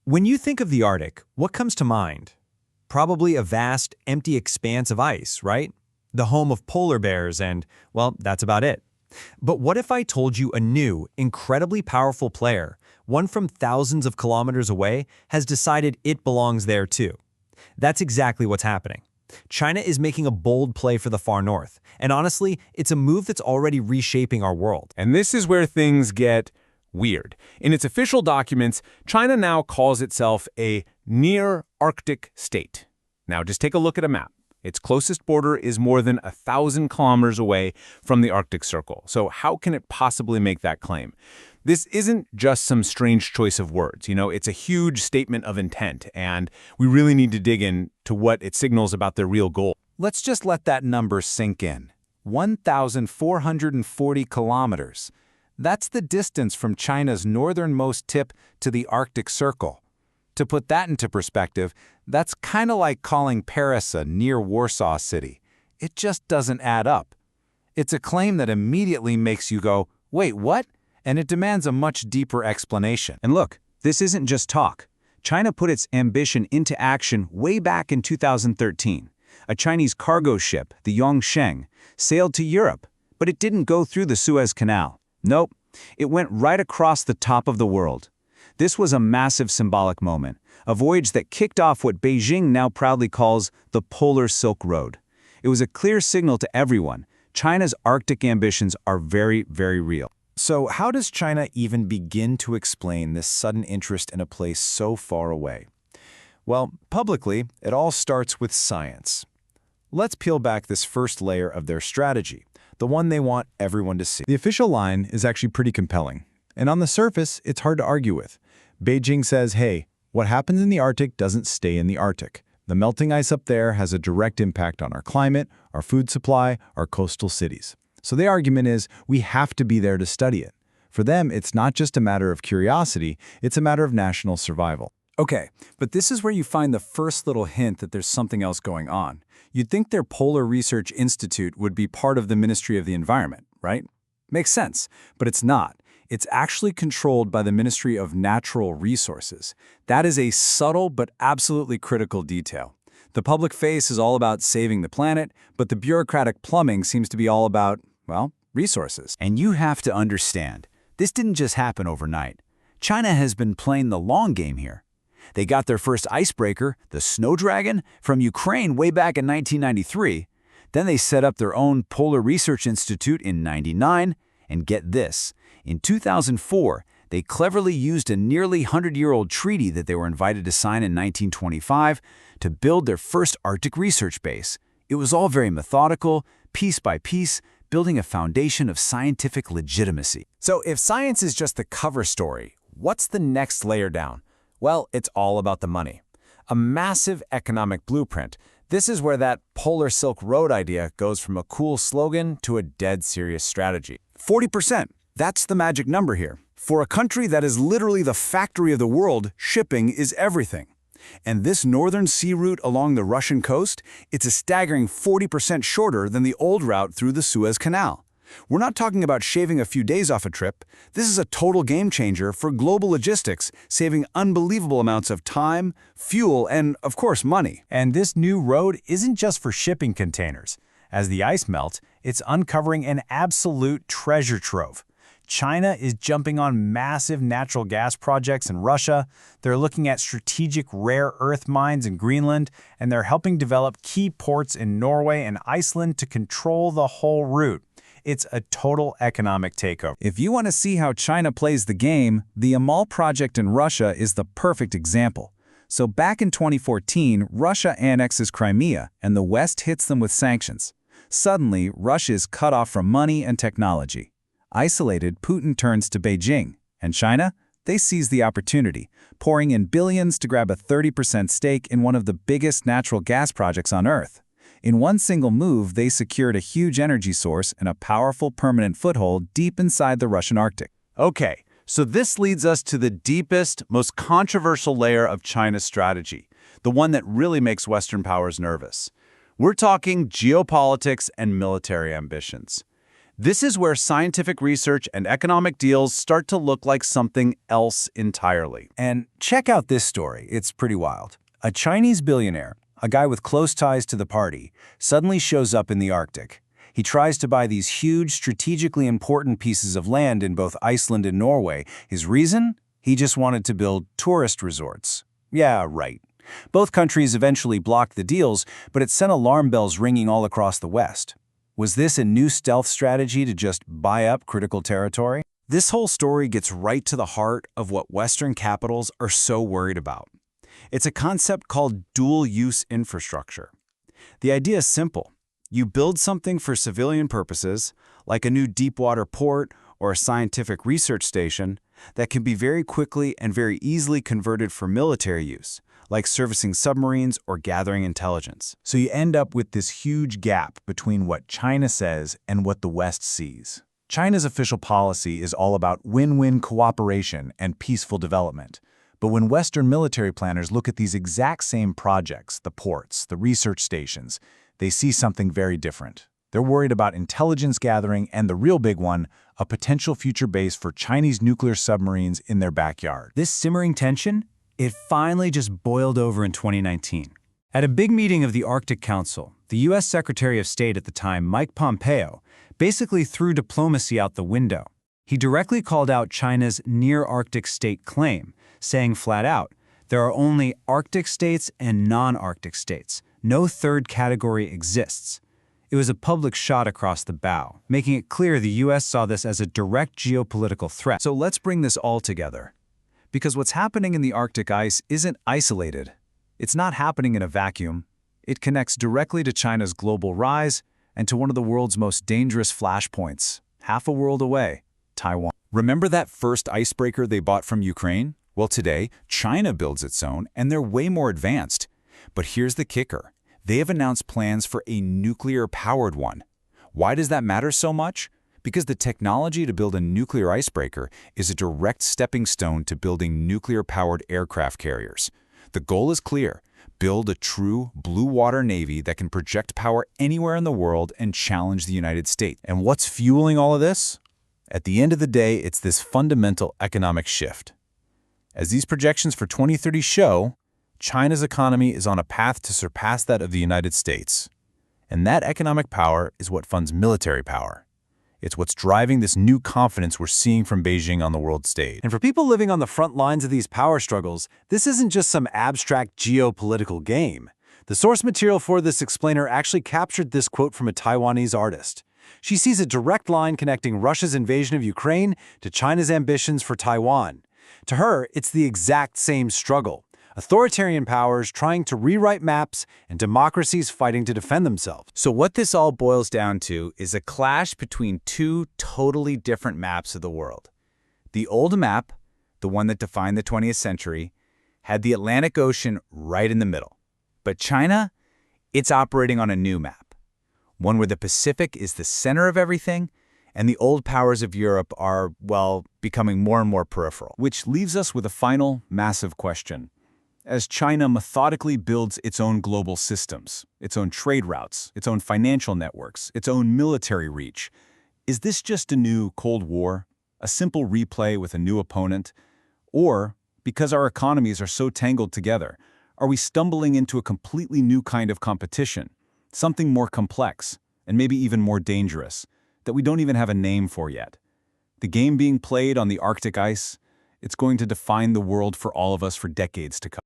When you think of the Arctic, what comes to mind? Probably a vast, empty expanse of ice, right? The home of polar bears and, well, that's about it. But what if I told you a new, incredibly powerful player, one from thousands of kilometers away, has decided it belongs there too? That's exactly what's happening. China is making a bold play for the far north, and honestly, it's a move that's already reshaping our world. And this is where things get weird. In its official documents, China now calls itself a near-Arctic state. Now, just take a look at a map. Its closest border is more than 1,000 kilometers away from the Arctic Circle. So how can it possibly make that claim? This isn't just some strange choice of words. It's a huge statement of intent, and we really need to dig into what it signals about their real goal. Let's just let that number sink in. 1,440 kilometers. That's the distance from China's northernmost tip to the Arctic Circle. To put that into perspective, that's kind of like calling Paris a near-Warsaw city. It just doesn't add up. It's a claim that immediately makes you go, wait, what? And it demands a much deeper explanation. And look, this isn't just talk. China put its ambition into action way back in 2013. A Chinese cargo ship, the Yongsheng, sailed to Europe, but it didn't go through the Suez Canal. Nope, it went right across the top of the world. This was a massive symbolic moment, a voyage that kicked off what Beijing now proudly calls the Polar Silk Road. It was a clear signal to everyone. China's Arctic ambitions are very, very real. So how does China even begin to explain this sudden interest in a place so far away? Well, publicly, it all starts with science. Let's peel back this first layer of their strategy, the one they want everyone to see. The official line is actually pretty compelling, and on the surface, it's hard to argue with. Beijing says, hey, what happens in the Arctic doesn't stay in the Arctic. The melting ice up there has a direct impact on our climate, our food supply, our coastal cities. So the argument is, we have to be there to study it. For them, it's not just a matter of curiosity, it's a matter of national survival. Okay, but this is where you find the first little hint that there's something else going on. You'd think their Polar Research Institute would be part of the Ministry of the Environment, right? Makes sense, but it's not. It's actually controlled by the Ministry of Natural Resources. That is a subtle but absolutely critical detail. The public face is all about saving the planet, but the bureaucratic plumbing seems to be all about, well, resources. And you have to understand, this didn't just happen overnight. China has been playing the long game here. They got their first icebreaker, the Snow Dragon, from Ukraine way back in 1993. Then they set up their own Polar Research Institute in '99, and get this, in 2004, they cleverly used a nearly 100-year-old treaty that they were invited to sign in 1925 to build their first Arctic research base. It was all very methodical, piece by piece, building a foundation of scientific legitimacy. So if science is just the cover story, what's the next layer down? Well, it's all about the money. A massive economic blueprint. This is where that Polar Silk Road idea goes from a cool slogan to a dead serious strategy. 40%. That's the magic number here. For a country that is literally the factory of the world, shipping is everything. And this northern sea route along the Russian coast, it's a staggering 40% shorter than the old route through the Suez Canal. We're not talking about shaving a few days off a trip. This is a total game changer for global logistics, saving unbelievable amounts of time, fuel, and, of course, money. And this new road isn't just for shipping containers. As the ice melts, it's uncovering an absolute treasure trove. China is jumping on massive natural gas projects in Russia, they're looking at strategic rare earth mines in Greenland, and they're helping develop key ports in Norway and Iceland to control the whole route. It's a total economic takeover. If you want to see how China plays the game, the Amal project in Russia is the perfect example. So back in 2014, Russia annexes Crimea, and the West hits them with sanctions. Suddenly, Russia is cut off from money and technology. Isolated, Putin turns to Beijing. And China? They seize the opportunity, pouring in billions to grab a 30% stake in one of the biggest natural gas projects on Earth. In one single move, they secured a huge energy source and a powerful permanent foothold deep inside the Russian Arctic. Okay, so this leads us to the deepest, most controversial layer of China's strategy, the one that really makes Western powers nervous. We're talking geopolitics and military ambitions. This is where scientific research and economic deals start to look like something else entirely. And check out this story, it's pretty wild. A Chinese billionaire, a guy with close ties to the party, suddenly shows up in the Arctic. He tries to buy these huge, strategically important pieces of land in both Iceland and Norway. His reason? He just wanted to build tourist resorts. Yeah, right. Both countries eventually blocked the deals, but it sent alarm bells ringing all across the West. Was this a new stealth strategy to just buy up critical territory? This whole story gets right to the heart of what Western capitals are so worried about. It's a concept called dual-use infrastructure. The idea is simple. You build something for civilian purposes, like a new deep-water port or a scientific research station, that can be very quickly and very easily converted for military use, like servicing submarines or gathering intelligence. So you end up with this huge gap between what China says and what the West sees. China's official policy is all about win-win cooperation and peaceful development. But when Western military planners look at these exact same projects, the ports, the research stations, they see something very different. They're worried about intelligence gathering and the real big one, a potential future base for Chinese nuclear submarines in their backyard. This simmering tension, it finally just boiled over in 2019. At a big meeting of the Arctic Council, the U.S. Secretary of State at the time, Mike Pompeo, basically threw diplomacy out the window. He directly called out China's near-Arctic state claim, saying flat out, there are only Arctic states and non-Arctic states. No third category exists. It was a public shot across the bow, making it clear the U.S. saw this as a direct geopolitical threat. So let's bring this all together. Because what's happening in the Arctic ice isn't isolated. It's not happening in a vacuum. It connects directly to China's global rise and to one of the world's most dangerous flashpoints, half a world away, Taiwan. Remember that first icebreaker they bought from Ukraine? Well, today, China builds its own, and they're way more advanced. But here's the kicker. They have announced plans for a nuclear-powered one. Why does that matter so much? Because the technology to build a nuclear icebreaker is a direct stepping stone to building nuclear-powered aircraft carriers. The goal is clear. Build a true blue-water navy that can project power anywhere in the world and challenge the United States. And what's fueling all of this? At the end of the day, it's this fundamental economic shift. As these projections for 2030 show, China's economy is on a path to surpass that of the United States. And that economic power is what funds military power. It's what's driving this new confidence we're seeing from Beijing on the world stage. And for people living on the front lines of these power struggles, this isn't just some abstract geopolitical game. The source material for this explainer actually captured this quote from a Taiwanese artist. She sees a direct line connecting Russia's invasion of Ukraine to China's ambitions for Taiwan. To her, it's the exact same struggle. Authoritarian powers trying to rewrite maps and democracies fighting to defend themselves. So what this all boils down to is a clash between two totally different maps of the world. The old map, the one that defined the 20th century, had the Atlantic Ocean right in the middle. But China, it's operating on a new map, one where the Pacific is the center of everything, and the old powers of Europe are, well, becoming more and more peripheral. Which leaves us with a final, massive question. As China methodically builds its own global systems, its own trade routes, its own financial networks, its own military reach, is this just a new Cold War, a simple replay with a new opponent? Or, because our economies are so tangled together, are we stumbling into a completely new kind of competition, something more complex, and maybe even more dangerous, that we don't even have a name for yet? The game being played on the Arctic ice, it's going to define the world for all of us for decades to come.